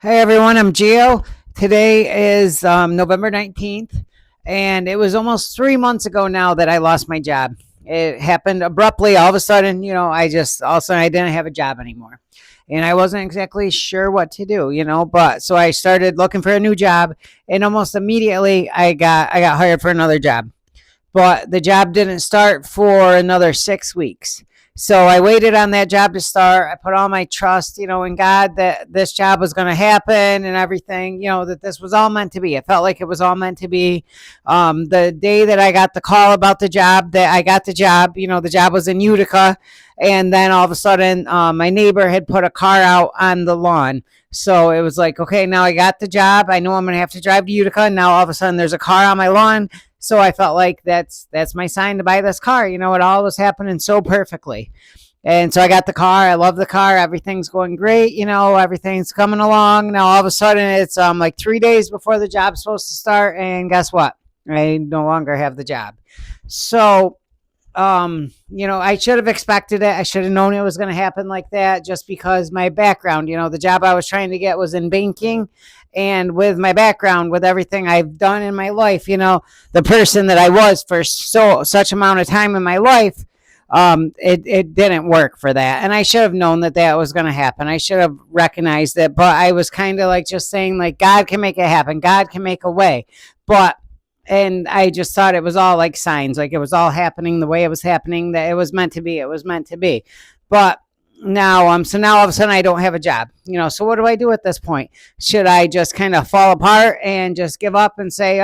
Hey everyone, I'm Gio. Today is November 19th, and it was almost 3 months ago now that I lost my job. It happened abruptly. All of a sudden, all of a sudden I didn't have a job anymore. And I wasn't exactly sure what to do, but so I started looking for a new job, and almost immediately I got hired for another job, but the job didn't start for another 6 weeks. So I waited on that job to start. I put all my trust, in God that this job was going to happen and everything, that this was all meant to be. It felt like it was all meant to be. The day that I got the call about the job, that I got the job, the job was in Utica. And then all of a sudden, my neighbor had put a car out on the lawn. So it was like, okay, now I got the job. I know I'm going to have to drive to Utica. And now all of a sudden there's a car on my lawn, so I felt like that's my sign to buy this car. It all was happening so perfectly. And so I got the car. I love the car. Everything's going great. Everything's coming along. Now all of a sudden it's like 3 days before the job's supposed to start, and guess what? I no longer have the job. So I should have expected it. I should have known it was going to happen like that, just because my background, the job I was trying to get was in banking. And with my background, with everything I've done in my life, the person that I was for such amount of time in my life, it didn't work for that. And I should have known that that was going to happen. I should have recognized it, but I was kind of like just saying, like, God can make it happen. God can make a way. And I just thought it was all like signs, like it was all happening the way it was happening, that it was meant to be. It was meant to be. But now all of a sudden I don't have a job. So what do I do at this point? Should I just kind of fall apart and just give up and say,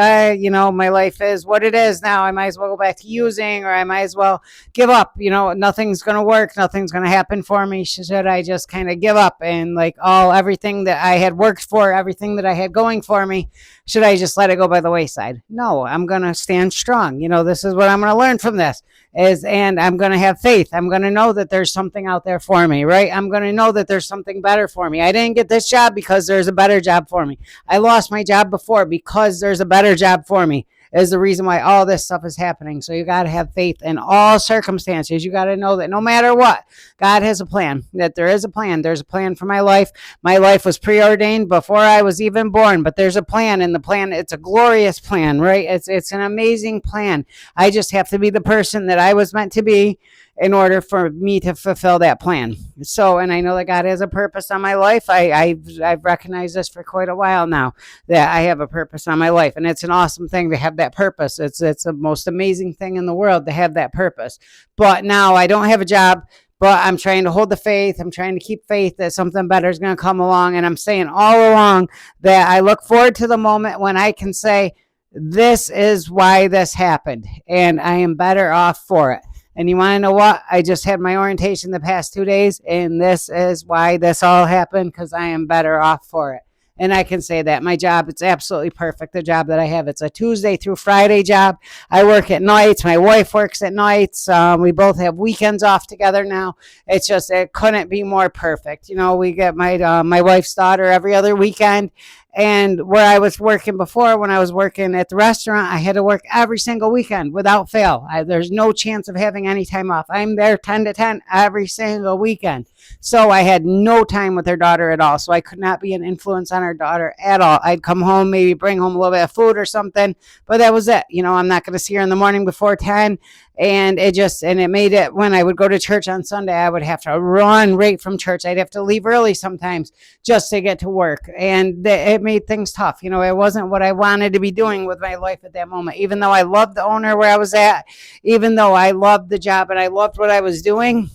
my life is what it is now. I might as well go back to using, or I might as well give up. Nothing's going to work. Nothing's going to happen for me. Should I just kind of give up and like everything that I had worked for, everything that I had going for me, should I just let it go by the wayside? No, I'm going to stand strong. This is what I'm going to learn from this and I'm going to have faith. I'm going to know that there's something out there for me, right? I'm going to know that there's something better for me. I didn't get this job because there's a better job for me. I lost my job before because there's a better job for me, is the reason why all this stuff is happening. So you got to have faith in all circumstances. You got to know that no matter what, God has a plan, that there is a plan. There's a plan for my life. My life was preordained before I was even born, but there's a plan, and the plan, it's a glorious plan, right? It's an amazing plan. I just have to be the person that I was meant to be in order for me to fulfill that plan. So, and I know that God has a purpose on my life. I've recognized this for quite a while now, that I have a purpose on my life, and it's an awesome thing to have that purpose. It's the most amazing thing in the world to have that purpose. But now I don't have a job, but I'm trying to hold the faith. I'm trying to keep faith that something better is going to come along. And I'm saying all along that I look forward to the moment when I can say, this is why this happened, and I am better off for it. And you want to know what? I just had my orientation the past 2 days, and this is why this all happened, because I am better off for it. And I can say that my job, it's absolutely perfect. The job that I have, it's a Tuesday through Friday job. I work at nights. My wife works at nights. We both have weekends off together now. It's just, it couldn't be more perfect. We get my wife's daughter every other weekend. And where I was working before, when I was working at the restaurant, I had to work every single weekend without fail. There's no chance of having any time off. I'm there 10 to 10 every single weekend. So I had no time with her daughter at all. So I could not be an influence on her daughter at all. I'd come home, maybe bring home a little bit of food or something, but that was it. I'm not going to see her in the morning before 10. And it made it, when I would go to church on Sunday, I would have to run right from church. I'd have to leave early sometimes just to get to work. And it made things tough. It wasn't what I wanted to be doing with my life at that moment. Even though I loved the owner where I was at, even though I loved the job and I loved what I was doing,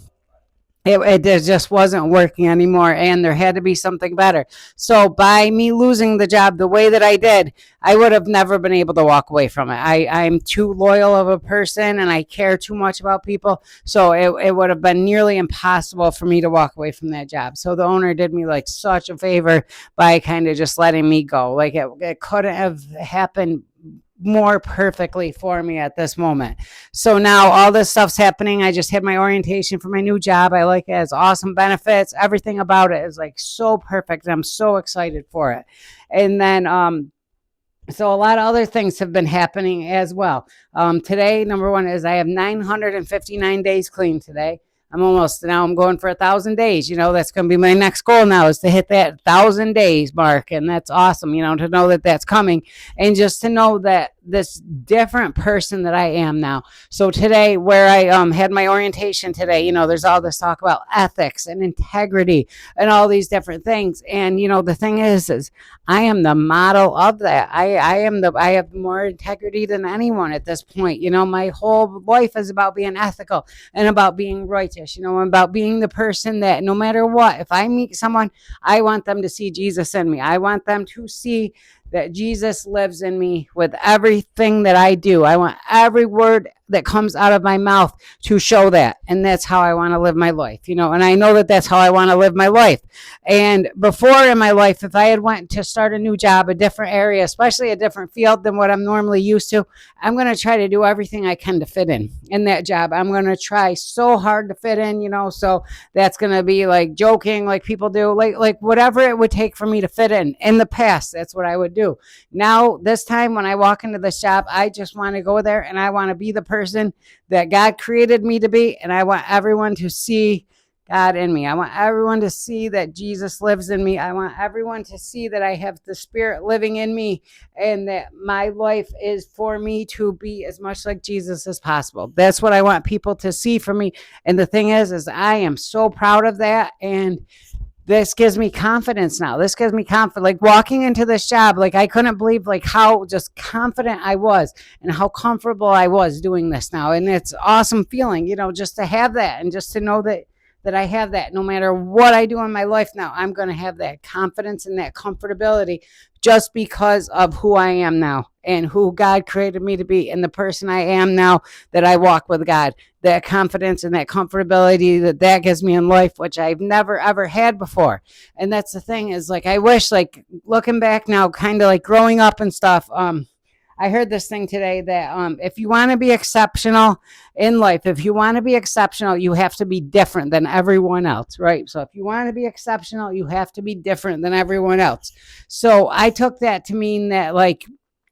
it just wasn't working anymore, and there had to be something better. So by me losing the job the way that I did, I would have never been able to walk away from it. I'm too loyal of a person, and I care too much about people. So it would have been nearly impossible for me to walk away from that job. So the owner did me like such a favor by kind of just letting me go. Like it couldn't have happened more perfectly for me at this moment. So now all this stuff's happening. I just had my orientation for my new job. I like it. It has awesome benefits. Everything about it is like so perfect. I'm so excited for it. And then so a lot of other things have been happening as well. Today, number one is I have 959 days clean today. I'm going for 1,000 days. That's going to be my next goal now, is to hit that 1,000 days mark. And that's awesome, to know that that's coming, and just to know that this different person that I am now. So today, where I had my orientation today, there's all this talk about ethics and integrity and all these different things. And the thing is I am the model of that. I have more integrity than anyone at this point. My whole life is about being ethical and about being righteous, about being the person that no matter what, if I meet someone, I want them to see Jesus in me. I want them to see that Jesus lives in me with everything that I do. I want every word that comes out of my mouth to show that. And that's how I want to live my life, and I know that that's how I want to live my life. And before in my life, if I had went to start a new job, a different area, especially a different field than what I'm normally used to, I'm going to try to do everything I can to fit in that job. I'm going to try so hard to fit in, so that's going to be like joking, like people do, like whatever it would take for me to fit in the past, that's what I would do. Now, this time when I walk into this job, I just want to go there and I want to be the person that God created me to be. And I want everyone to see God in me. I want everyone to see that Jesus lives in me. I want everyone to see that I have the Spirit living in me, and that my life is for me to be as much like Jesus as possible. That's what I want people to see from me. And the thing is I am so proud of that. And this gives me confidence now. This gives me confidence. Like walking into this job, like I couldn't believe like how just confident I was and how comfortable I was doing this now. And it's awesome feeling, just to have that, and just to know that I have that no matter what I do in my life now. I'm going to have that confidence and that comfortability just because of who I am now and who God created me to be, and the person I am now that I walk with God. That confidence and that comfortability that gives me in life, which I've never ever had before. And that's the thing, is like I wish, like looking back now, kind of like growing up and stuff, I heard this thing today that if you want to be exceptional in life, if you want to be exceptional, you have to be different than everyone else, right? So if you want to be exceptional, you have to be different than everyone else. So I took that to mean that, like,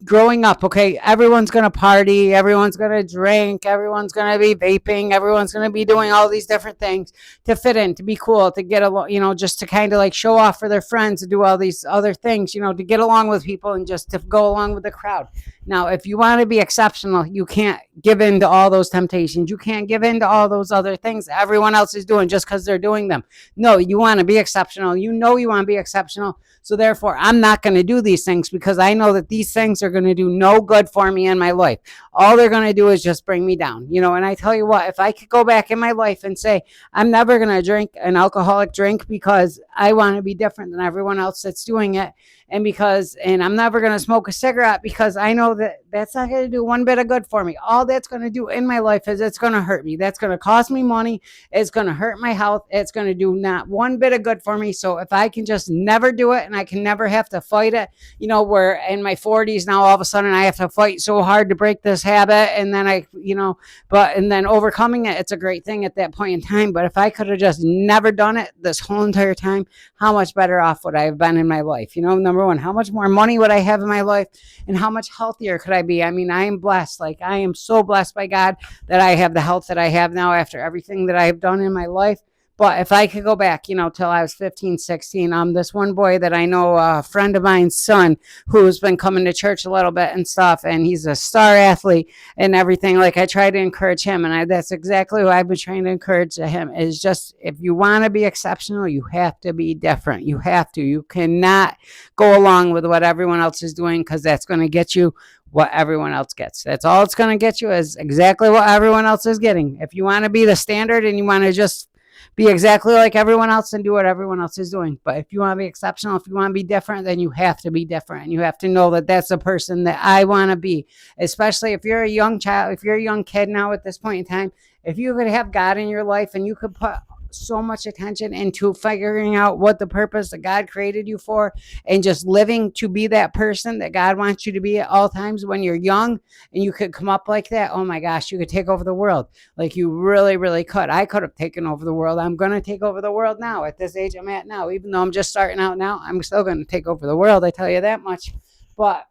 growing up, okay, everyone's going to party, everyone's going to drink, everyone's going to be vaping, everyone's going to be doing all these different things to fit in, to be cool, to get along, just to kind of like show off for their friends, to do all these other things, to get along with people and just to go along with the crowd. Now, if you want to be exceptional, you can't give in to all those temptations. You can't give in to all those other things everyone else is doing just because they're doing them. No, you want to be exceptional. You want to be exceptional. So therefore, I'm not going to do these things, because I know that these things are going to do no good for me in my life. All they're going to do is just bring me down, and I tell you what, if I could go back in my life and say, I'm never going to drink an alcoholic drink because I want to be different than everyone else that's doing it. And I'm never going to smoke a cigarette because I know that that's not going to do one bit of good for me. All that's going to do in my life is it's going to hurt me. That's going to cost me money. It's going to hurt my health. It's going to do not one bit of good for me. So if I can just never do it, and I can never have to fight it, where in my 40s now, all of a sudden I have to fight so hard to break this habit. And then and then overcoming it, it's a great thing at that point in time. But if I could have just never done it this whole entire time, how much better off would I have been in my life? Number one, how much more money would I have in my life, and how much healthier could I be? I mean, I am blessed. Like, I am so blessed by God that I have the health that I have now after everything that I have done in my life. But if I could go back, till I was 15, 16, this one boy that I know, a friend of mine's son, who's been coming to church a little bit and stuff, and he's a star athlete and everything. Like, I try to encourage him, and that's exactly what I've been trying to encourage him, is just, if you want to be exceptional, you have to be different. You have to. You cannot go along with what everyone else is doing, because that's going to get you what everyone else gets. That's all it's going to get you, is exactly what everyone else is getting. If you want to be the standard and you want to just be exactly like everyone else and do what everyone else is doing. But if you want to be exceptional, if you want to be different, then you have to be different. And you have to know that that's the person that I want to be. Especially if you're a young child, if you're a young kid now at this point in time, if you could have God in your life and you could put so much attention into figuring out what the purpose that God created you for, and just living to be that person that God wants you to be at all times when you're young, and you could come up like that, oh my gosh, you could take over the world. Like, you really, really could. I could have taken over the world. I'm going to take over the world now at this age I'm at now. Even though I'm just starting out now, I'm still going to take over the world. I tell you that much. But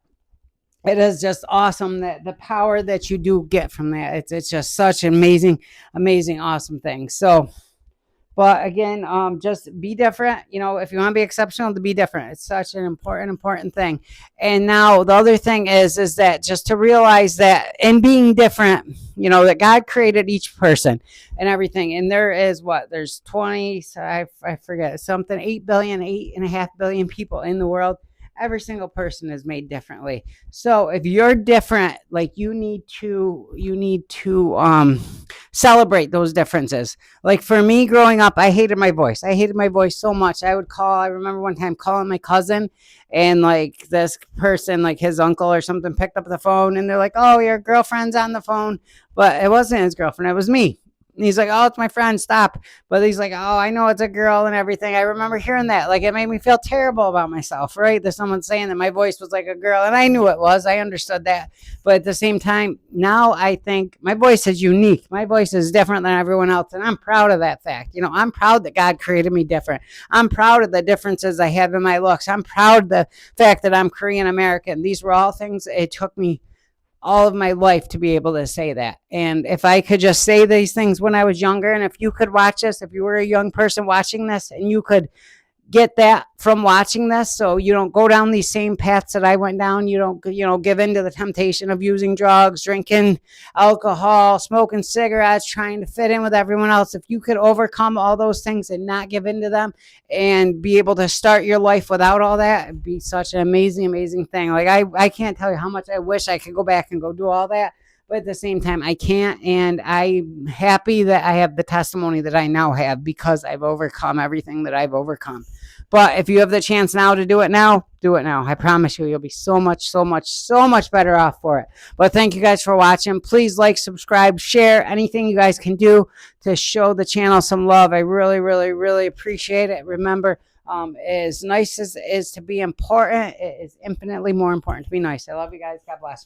it is just awesome that the power that you do get from that. It's just such an amazing, amazing, awesome thing. So, but again, just be different. You know, if you want to be exceptional, to be different. It's such an important, important thing. And now the other thing is that just to realize that in being different, you know, that God created each person and everything. And there is what there's 20, so I forget something, 8 billion, 8.5 billion people in the world. Every single person is made differently. So if you're different, like you need to celebrate those differences. Like for me growing up, I hated my voice. I hated my voice so much. I remember one time calling my cousin, and like this person, like his uncle or something, picked up the phone and they're like, "Oh, your girlfriend's on the phone." But it wasn't his girlfriend, it was me. And he's like, "Oh, it's my friend, stop." But he's like, "Oh, I know it's a girl and everything." I remember hearing that. Like it made me feel terrible about myself, right? That someone saying that my voice was like a girl. And I knew it was. I understood that. But at the same time, now I think my voice is unique. My voice is different than everyone else. And I'm proud of that fact. You know, I'm proud that God created me different. I'm proud of the differences I have in my looks. I'm proud of the fact that I'm Korean American. These were all things it took me all of my life to be able to say that. And if I could just say these things when I was younger, and if you could watch this, if you were a young person watching this and you could get that from watching this, so you don't go down these same paths that I went down. You don't, give in to the temptation of using drugs, drinking alcohol, smoking cigarettes, trying to fit in with everyone else. If you could overcome all those things and not give in to them and be able to start your life without all that, it'd be such an amazing, amazing thing. Like I can't tell you how much I wish I could go back and go do all that. But at the same time, I can't. And I'm happy that I have the testimony that I now have because I've overcome everything that I've overcome. But if you have the chance now to do it now, do it now. I promise you, you'll be so much, so much, so much better off for it. But thank you guys for watching. Please like, subscribe, share, anything you guys can do to show the channel some love. I really, really, really appreciate it. Remember, as nice as it is to be important, it is infinitely more important to be nice. I love you guys. God bless.